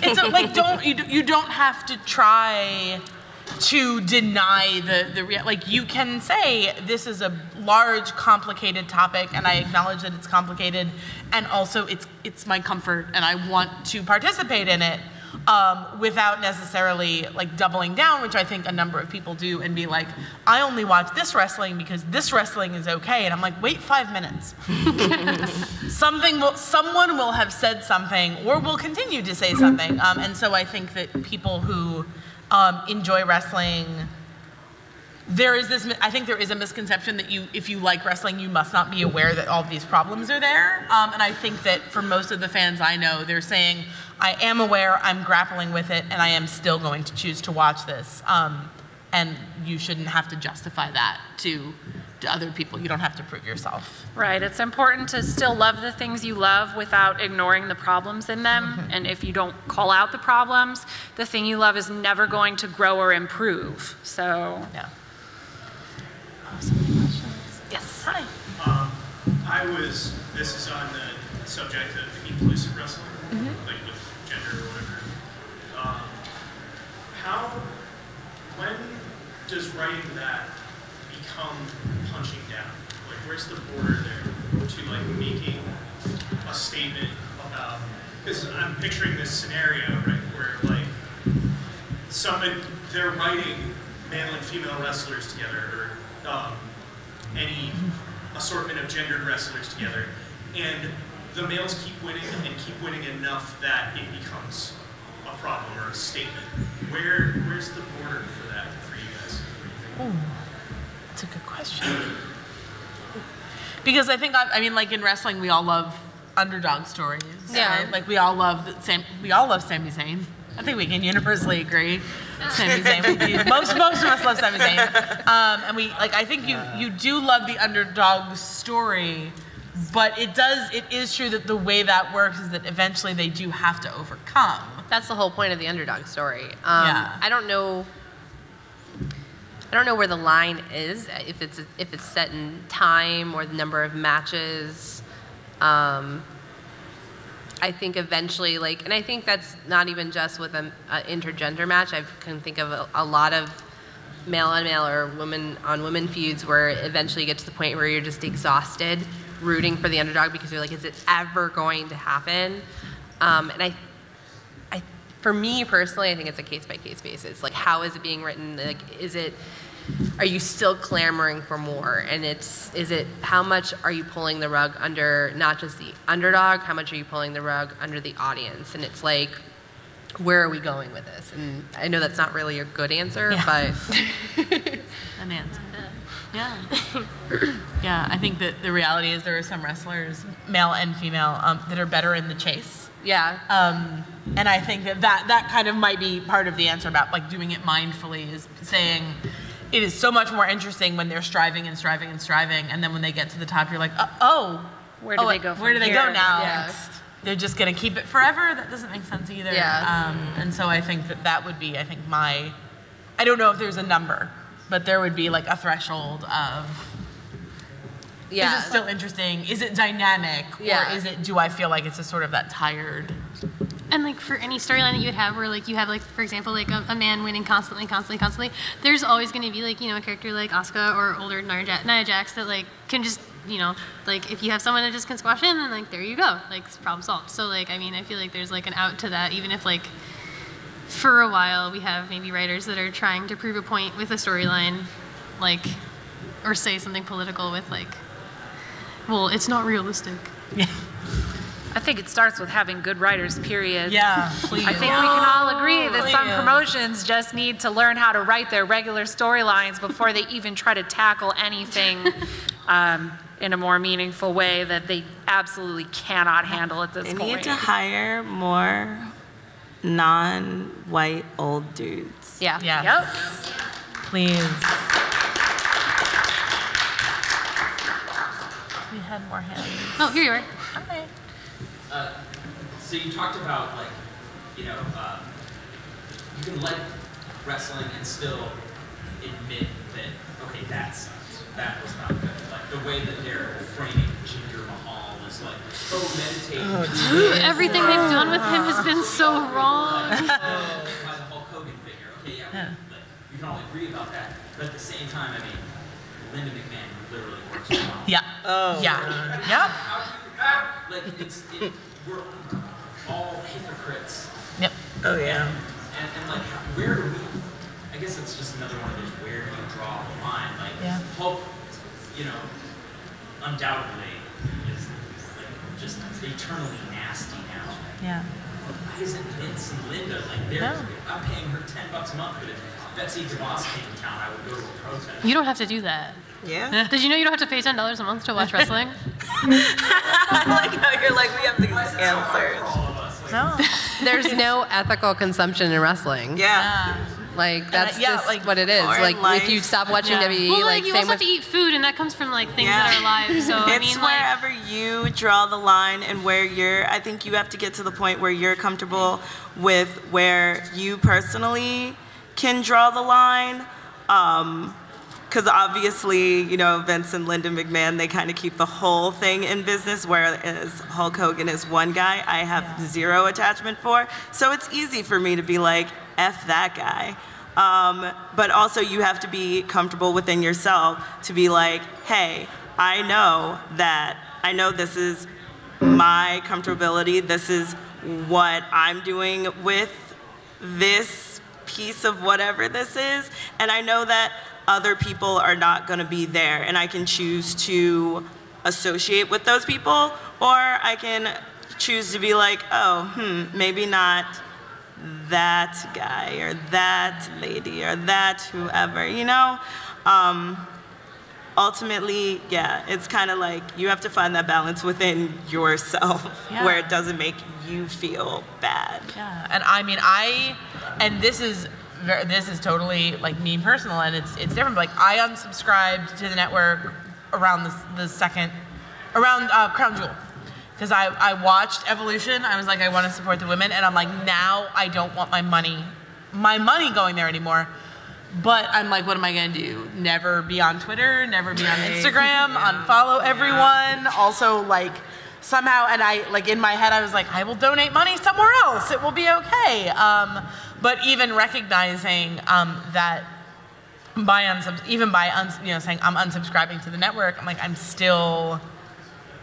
It's like, you don't have to try to deny like you can say this is a large, complicated topic, and I acknowledge that it's complicated, and also it's my comfort, and I want to participate in it, without necessarily like doubling down, which I think a number of people do, and be like, I only watch this wrestling because this wrestling is okay, and I'm like, wait 5 minutes. Someone will have said something, or will continue to say something, and so I think that people who enjoy wrestling, I think there is a misconception that if you like wrestling, you must not be aware that all these problems are there. And I think that for most of the fans I know, they're saying, I am aware, I'm grappling with it, and I am still going to choose to watch this. And you shouldn't have to justify that to other people. You don't have to prove yourself. Right, it's important to still love the things you love without ignoring the problems in them. And if you don't call out the problems, the thing you love is never going to grow or improve. So, yeah. Yes. Hi. This is on the subject of inclusive wrestling, like with gender or whatever. When does writing that become punching down? Like, where's the border there to like making a statement about, because I'm picturing this scenario, right, where like they're writing male and female wrestlers together, or any assortment of gendered wrestlers together, and the males keep winning enough that it becomes a problem or a statement. Where's the border for that for you guys? Oh, that's a good question. Because I think, like in wrestling, we all love underdog stories. Yeah. Right? Like we all love Sami Zayn. I think we can universally agree. Sami Zayn. Most of us love Sami Zayn. And I think you do love the underdog story, but it is true that the way that works is that eventually they do have to overcome. That's the whole point of the underdog story. Yeah. I don't know where the line is, if it's set in time or the number of matches. I think eventually, and I think that's not even just with an intergender match. I can think of a lot of male on male or women on women feuds where eventually you get to the point where you're just exhausted rooting for the underdog because you're like, is it ever going to happen? And for me personally, I think it's a case-by-case basis. Like, how is it being written? Like, is it are you still clamoring for more? And is it how much are you pulling the rug under not just the underdog, how much are you pulling the rug under the audience? And it's like, where are we going with this? And I know that's not really a good answer, but an answer. Yeah. Yeah, I think that the reality is there are some wrestlers, male and female, that are better in the chase. Yeah. And I think that kind of might be part of the answer about like doing it mindfully, is saying it is so much more interesting when they're striving and striving and striving, and then when they get to the top, you're like, where do they go? Where do they go now? Yeah. They're just gonna keep it forever? That doesn't make sense either. Yeah. And so I think that would be, I don't know if there's a number, but there would be like a threshold of, is it still interesting? Is it dynamic? Yeah. Or do I feel like it's a sort of that tired? And like for any storyline that you would have where like you have like, for example, like a man winning constantly, there's always going to be like, a character like Asuka or older Nia Jax that like can just, like if you have someone that just can squash in, then like there you go, like problem solved. So like, I mean, I feel like there's like an out to that, even if like for a while we have maybe writers that are trying to prove a point with a storyline, like, or say something political with like, well, it's not realistic. Yeah. I think it starts with having good writers, period. Yeah, please. I think we can all agree that some promotions just need to learn how to write their regular storylines before they even try to tackle anything in a more meaningful way that they absolutely cannot handle at this point. They need to hire more non-white old dudes. Yeah. Yes. Yep. Please. We had more hands. Oh, here you are. Okay. So you talked about like, you can like wrestling and still admit that, okay, that sucks. That was not good. Like the way that they're framing Jinder Mahal is like, meditating. Everything they've done with him has been so wrong. By the Hulk Hogan figure. Okay, you can all agree about that. But at the same time, I mean, Linda McMahon literally works with Mahal. Yeah. Oh. Yeah. Yep. Like we're all hypocrites. Yep. Oh yeah. And like, where do we? I guess it's just another one of those. Where do you draw the line? Like, Hulk, undoubtedly is like just eternally nasty now. Yeah. Why isn't Vince and Linda like I'm paying her $10 a month, but if Betsy DeVos came to town, I would go to a protest. You don't have to do that. Yeah. Did you know you don't have to pay $10 a month to watch wrestling? I like how you're like, we have these answers. No. There's no ethical consumption in wrestling. Yeah. Like that's just like, what it is. Like if you stop watching WWE, well, like you same also have to eat food, and that comes from like things that are alive. So I It's mean, wherever you draw the line and where I think you have to get to the point where you're comfortable with where you personally can draw the line. Because obviously, Vince and Linda McMahon, they kind of keep the whole thing in business, whereas Hulk Hogan is one guy I have zero attachment for. So it's easy for me to be like, F that guy. But also you have to be comfortable within yourself to be like, hey, I know this is my comfortability. This is what I'm doing with this piece of whatever this is. And I know that other people are not going to be there, and I can choose to associate with those people, or I can choose to be like, maybe not that guy or that lady or that whoever, ultimately, it's kind of like you have to find that balance within yourself where it doesn't make you feel bad. Yeah, and I mean, this is totally like me personal, and it's different. Like I unsubscribed to the network around around Crown Jewel, because I watched Evolution. I was like, I want to support the women, and I'm like, now I don't want my money going there anymore. But I'm like, what am I gonna do? Never be on Twitter, never be on Instagram, unfollow everyone. Also, like, somehow, and I, like, in my head, I was like, I will donate money somewhere else. It will be okay. But even recognizing that saying I'm unsubscribing to the network, I'm like, I'm still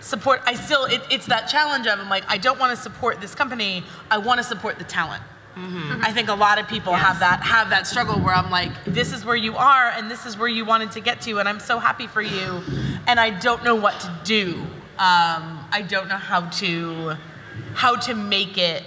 it's that challenge of, I'm like, I don't want to support this company. I want to support the talent. I think a lot of people have that struggle where I'm like, this is where you are and this is where you wanted to get to, and I'm so happy for you, and I don't know what to do. I don't know how to make it.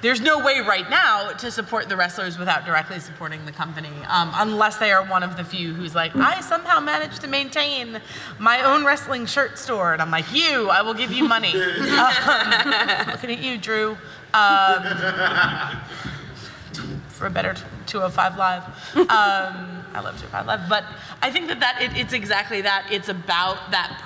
There's no way right now to support the wrestlers without directly supporting the company, unless they are one of the few who's like, I somehow managed to maintain my own wrestling shirt store, and I'm like, I will give you money. Looking at you, Drew. For a better 205 Live. I love 205 Live, but I think that it's exactly that. It's about that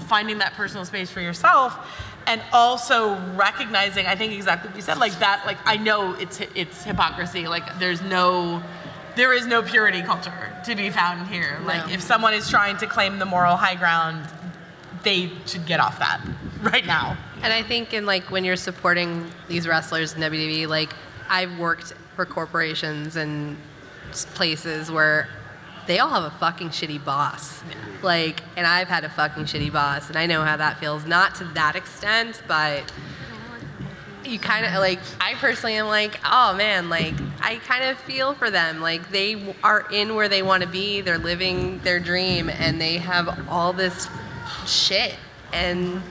finding that personal space for yourself, and also recognizing, I think exactly what you said, like that, like I know it's hypocrisy, like there is no purity culture to be found here. Like if someone is trying to claim the moral high ground, they should get off that right now. And I think when you're supporting these wrestlers in WWE, like I've worked for corporations and places where they all have a fucking shitty boss. Like, and I've had a fucking shitty boss, and I know how that feels. Not to that extent, but you kind of like, I personally am like, oh man, like I kind of feel for them. Like they are in where they want to be, they're living their dream, and they have all this shit, and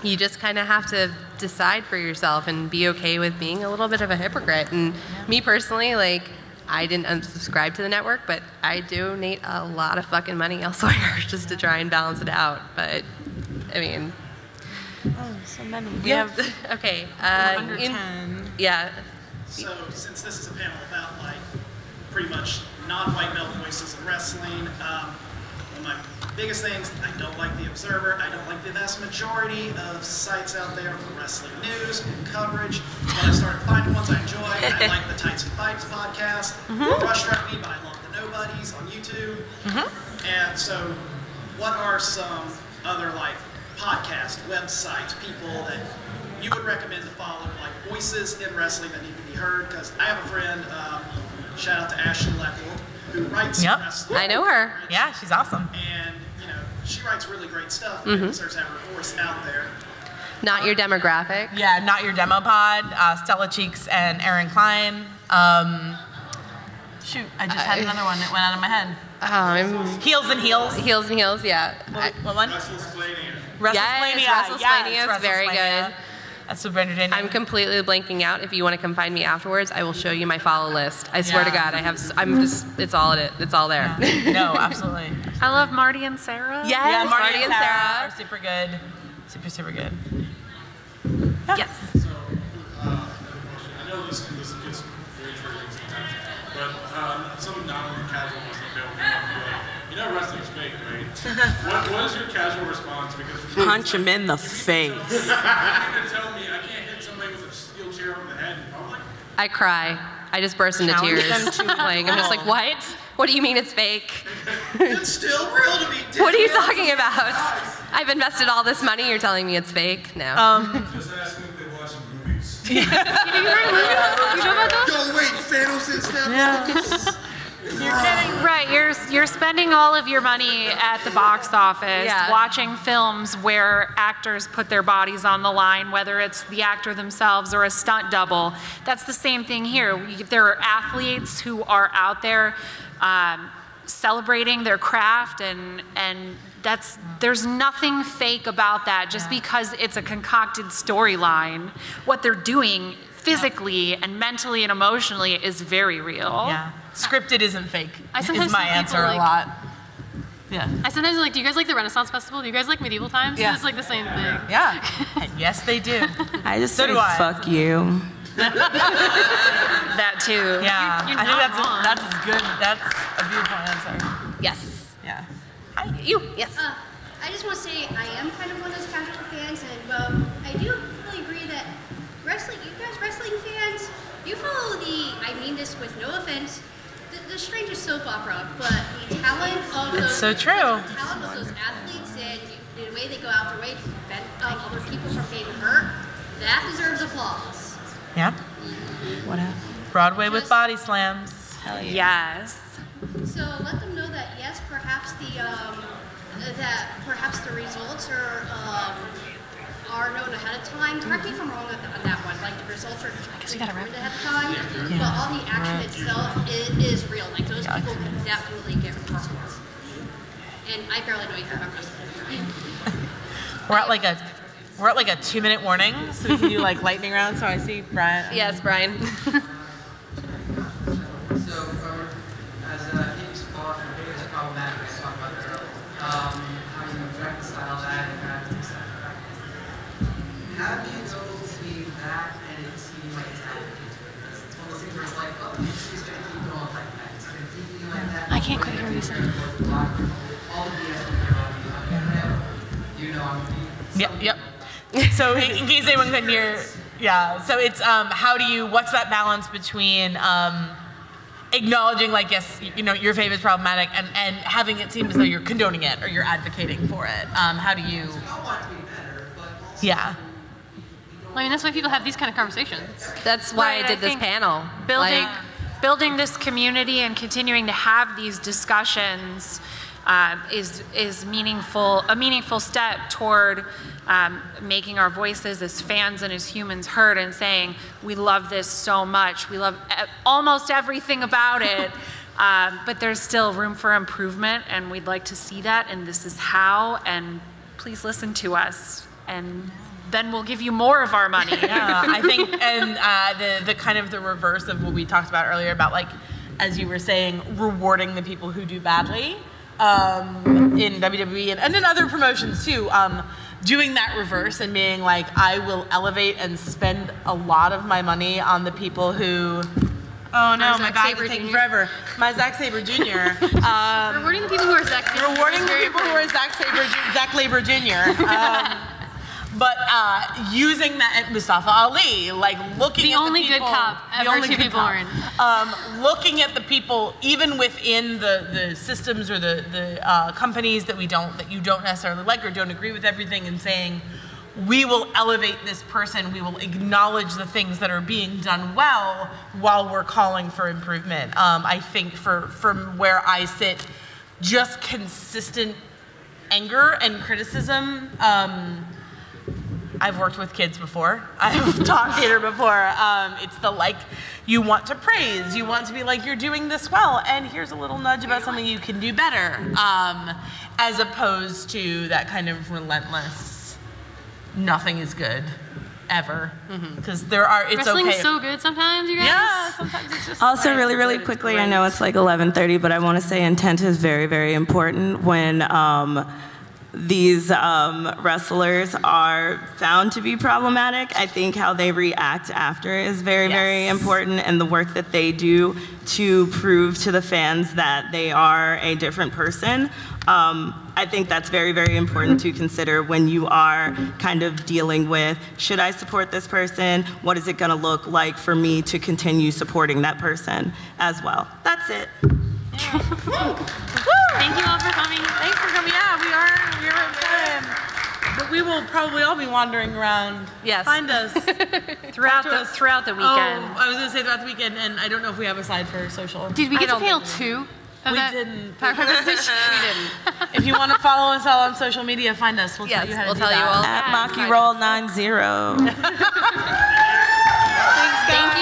you just kind of have to decide for yourself and be okay with being a little bit of a hypocrite. And me personally, like, I didn't unsubscribe to the network, but I donate a lot of fucking money elsewhere just to try and balance it out. But, I mean... Oh, so many. We have... Okay. Under 10. Yeah. So, since this is a panel about, like, pretty much non-white male voices in wrestling, one of my biggest things, I don't like The Observer. I don't like the vast majority of sites out there for wrestling news and coverage. But I started finding ones I enjoy. I like the Tights and Fights podcast. Frustrate Me, but I love the Nobodies on YouTube. And so, what are some other like podcast websites, people that you would recommend to follow, like voices in wrestling that need to be heard? Because I have a friend, shout out to Ashley Leckel, who writes wrestling. I know her. Yeah, she's awesome. And, you know, she writes really great stuff and deserves to have her voice out there. Not your demographic. Yeah, Not Your Demo Pod, Stella Cheeks and Aaron Klein. Shoot, I just had another one that went out of my head. Heels and Heels. Heels and Heels, yeah. What one? WrestleMania. Yes, WrestleMania is very good. That's super entertaining. I'm completely blanking out. If you want to come find me afterwards, I will show you my follow list. I swear to God, it's all there. Yeah. No, absolutely. I love Marty and Sarah. Yes, Yeah, Marty and Sarah are super good. Super good. Yes. So, I know this gets very triggering sometimes, but some non-casual Muslim people will come up and be like, you know wrestling's fake, right? What is your casual response? Because Punch him in the face. You're gonna tell me I can't hit somebody with a steel chair over the head in public? I cry. I just burst into Challenge tears. them to Like, I'm just like, what? What do you mean it's fake? It's still real to me, dude. What are you talking about? I've invested all this money, you're telling me it's fake? No. Just asking if they're watching movies. You know about those? Yo, wait, Thanos is that? You're kidding. Right, you're spending all of your money at the box office watching films where actors put their bodies on the line, whether it's the actor themselves or a stunt double. That's the same thing here. There are athletes who are out there celebrating their craft, and there's nothing fake about that just because it's a concocted storyline. What they're doing physically and mentally and emotionally is very real. Yeah. Scripted isn't fake. I sometimes is my see people, answer like- a lot. Yeah. I sometimes like, do you guys like the Renaissance Festival? Do you guys like medieval times? Yeah. It's like the same thing. Yeah. And yes, they do. I just So say do I. fuck you. That too. Yeah. You're I think not wrong. that's as good. That's a beautiful answer. Yes. Yeah. You. Yes. I just want to say I am kind of one of those casual fans, and I do really agree that wrestling, you guys wrestling fans, you follow I mean this with no offense, the strangest soap opera, but the talent of It's those, so true. the talent of those athletes and the way they go out their way to prevent other people from getting hurt, that deserves applause. Yeah. What happened? Broadway with body slams. Hell yeah. Yes. So let them know that yes, perhaps the results are known ahead of time. Correct me if I'm wrong on that one. Like the results are determined ahead of time, but all the action itself is real. Like those people can definitely get involved. And I barely know anything about wrestling. We're at like a 2-minute warning, so we can do like lightning round. So I see Brian. Yes, Brian. As Katie spoke, I think it's problematic to talk about this earlier. How you reconcile that and kind of fix that. How do you go between that and it seeming like it's advocating to it? Because it's one of those things where it's like, oh, it's going to keep going like that. It's going to keep being like that. I can't quite hear what you said. All the BS will be on the you know I'm Yep. So in case anyone couldn't hear, yeah. So it's what's that balance between acknowledging, like, yes, you know, your favorite is problematic, and having it seem as though you're condoning it or you're advocating for it. How do you? Yeah. I mean, that's why people have these kind of conversations. That's why I did this panel. Building this community and continuing to have these discussions is meaningful. A meaningful step toward making our voices as fans and as humans heard, and saying we love this so much. We love almost everything about it, but there's still room for improvement, and we'd like to see that. And this is how. And please listen to us, and then we'll give you more of our money. Yeah, I think, and the kind of the reverse of what we talked about earlier about, like, as you were saying, rewarding the people who do badly in WWE and in other promotions too. Doing that reverse and being like, I will elevate and spend a lot of my money on the people who. Oh no, my bag is taking forever. My Zack Sabre Jr. Rewarding the people who are Zack Sabre. Rewarding the people who are Zack Sabre Jr. But using that at Mustafa Ali, like looking the at only the people, good cop ever two people are in. Looking at the people, even within the systems or the companies that you don't necessarily like or don't agree with everything, and saying, we will elevate this person, we will acknowledge the things that are being done well while we're calling for improvement. I think from where I sit, just consistent anger and criticism. I've worked with kids before. I've taught theater before. It's you want to praise. You want to be like, you're doing this well, and here's a little nudge about something you can do better, as opposed to that kind of relentless, nothing is good, ever. Because it's Wrestling's okay. so good sometimes, you guys. Yeah, sometimes it's just. Also, really quickly, I know it's like 11:30, but I want to say intent is very, very important when these wrestlers are found to be problematic. I think how they react after is very, very important, and the work that they do to prove to the fans that they are a different person. I think that's very, very important to consider when you are kind of dealing with, should I support this person? What is it gonna look like for me to continue supporting that person as well? That's it. Yeah. Thank you all for coming. Thanks for coming. Yeah, we are at time. But we will probably all be wandering around. Yes. Find us. throughout the weekend. Oh, I was going to say throughout the weekend, and I don't know if we have a side for social. Did we get to panel 2? We didn't. We didn't. If you want to follow us all on social media, find us. We'll tell you how to do that. At MakiRoll90. Thanks, guys.